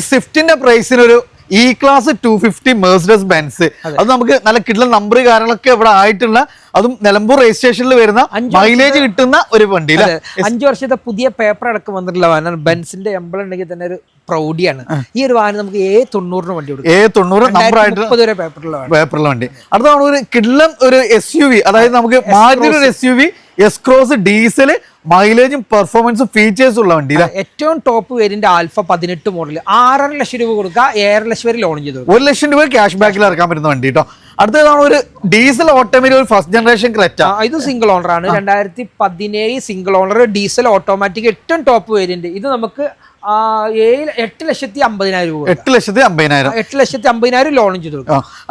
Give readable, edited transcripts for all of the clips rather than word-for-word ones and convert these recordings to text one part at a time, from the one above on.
സ്വിഫ്റ്റിന്റെ പ്രൈസിനൊരു E class 250 Mercedes Benz അത് നമുക്ക് നല്ല കിട്ടുന്ന നമ്പർ കാര്യങ്ങളൊക്കെ ഇവിടെ ആയിട്ടുള്ള അതും നിലമ്പൂർ രജിസ്ട്രേഷനിൽ വരുന്ന മൈലേജ് കിട്ടുന്ന ഒരു വണ്ടി 5 വർഷത്തെ പുതിയ പേപ്പർ അടക്കം വന്നിട്ടുള്ള വാഹനം ബെൻസിന്റെ എംബ്ലം ഉണ്ടെങ്കിൽ തന്നെ ഒരു പ്രൗഢിയാണ്. ഈ ഒരു വാഹനം നമുക്ക് A90 വണ്ടി കൊടുക്കും. A90 നമ്പർ ആയിട്ട് പേപ്പറുള്ള വണ്ടി. അടുത്താണ് ഒരു കിഡ്ലൻ ഒരു SUV, അതായത് നമുക്ക് മാരുതിയുടെ ഒരു SUV എസ് ക്രോസ് ഡീസൽ, മൈലേജും പെർഫോമൻസും ഫീച്ചേഴ്സ് ഉള്ള വണ്ടി. ഏറ്റവും top variant alpha 18 model 6.5 lakh രൂപ കൊടുക്കുക, 7.5 ലക്ഷം വരെ ലോൺ ചെയ്തു 1 ലക്ഷം രൂപ ക്യാഷ് ബാക്കിൽ ഇറക്കാൻ പറ്റുന്ന വണ്ടി കേട്ടോ. അടുത്തതാണ് ഒരു ഡീസൽ ഓട്ടോമാറ്റിക് ഒരു ഫസ്റ്റ് ജനറേഷൻ ക്രെറ്റ. ഇത് സിംഗിൾ ഓണർ ആണ്, 2017 സിംഗിൾ ഓണർ ഡീസൽ ഓട്ടോമാറ്റിക് ഏറ്റവും ടോപ്പ് വേരിയന്റ്. ഇത് നമുക്ക് 8,50,000 രൂപ, 8,50,000 ലോൺ ചെയ്തു.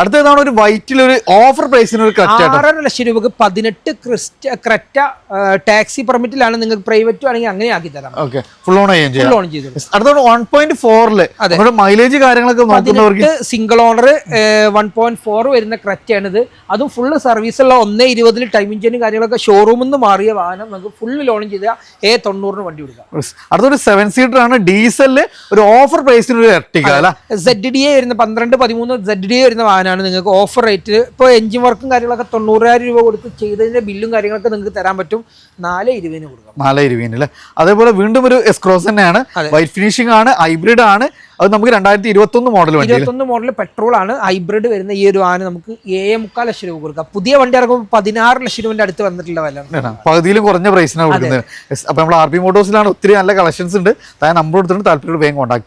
അടുത്തതാണ് ഒരു വൈറ്റിൽ ഒരു ഓഫർ പ്രൈസിന് ഒരു 6.5 ലക്ഷം രൂപക്ക് 18 ക്രെറ്റ ടാക്സി പെർമിറ്റിലാണ്. നിങ്ങൾക്ക് പ്രൈവറ്റ് ആണെങ്കിൽ അങ്ങനെ ആക്കി തരാം. ഫുൾ ഓൺ ചെയ്തു. അടുത്താണ് 1.4 മൈലേജ് കാര്യങ്ങളൊക്കെ നോക്കുന്നവർക്ക് സിംഗിൾ ഓണർ 1.4 വരുന്ന ക്രെറ്റയാണിത്. അതും ഫുള്ള് സർവീസുള്ള 1.20 ടൈം ഇഞ്ചിനും കാര്യങ്ങളൊക്കെ ഷോറൂമിൽ നിന്ന് മാറിയ വാഹനം നമുക്ക് ഫുള്ള് ലോൺ ചെയ്ത A90 വണ്ടി കൊടുക്കാം. അടുത്തൊരു 7 സീറ്റർ ആണ് ഡീസലില് ഒരു ഓഫർ പ്രൈസിന് ഒരു എർട്ടിക ZDA വരുന്ന 12-13 ZDA വരുന്ന വാഹനമാണ്. നിങ്ങൾക്ക് ഓഫർ റേറ്റ് ഇപ്പോൾ എഞ്ചിൻ വർക്കും കാര്യങ്ങളൊക്കെ 90,000 രൂപ കൊടുത്ത് ചെയ്തതിന്റെ ബില്ലും കാര്യങ്ങളൊക്കെ നിങ്ങൾക്ക് തരാൻ പറ്റും. 4.20 കൊടുക്കാം. 4.20 അല്ലേ. അതേപോലെ വീണ്ടും ഒരു എസ് ക്രോസ് തന്നെയാണ്, വൈറ്റ് ഫിനിഷിംഗ് ആണ്, ഹൈബ്രിഡ് ആണ്. അത് നമുക്ക് 2021 മോഡൽ 21 മോഡൽ പെട്രോൾ ആണ്. ഹൈബ്രിഡ് വരുന്ന ഈ ഒരു വാഹനം നമുക്ക് 7.25 ലക്ഷം രൂപ കൊടുക്കാം. പുതിയ വണ്ടി ഇറക്കുമ്പോൾ 16 ലക്ഷം രൂപന്റെ അടുത്ത് വന്നിട്ടുള്ള വില, പകുതിയിലും കുറഞ്ഞ പ്രൈസിനാണ് കൊടുക്കുന്നത്. അപ്പൊ നമ്മൾ RB മോട്ടോഴ്സിലാണ് ഒത്തിരി നല്ല കളക്ഷൻസ് ഉണ്ട്. നമ്പർ കൊടുത്തിട്ട് താല്പര്യം വേഗം കോൺടാക്ട്.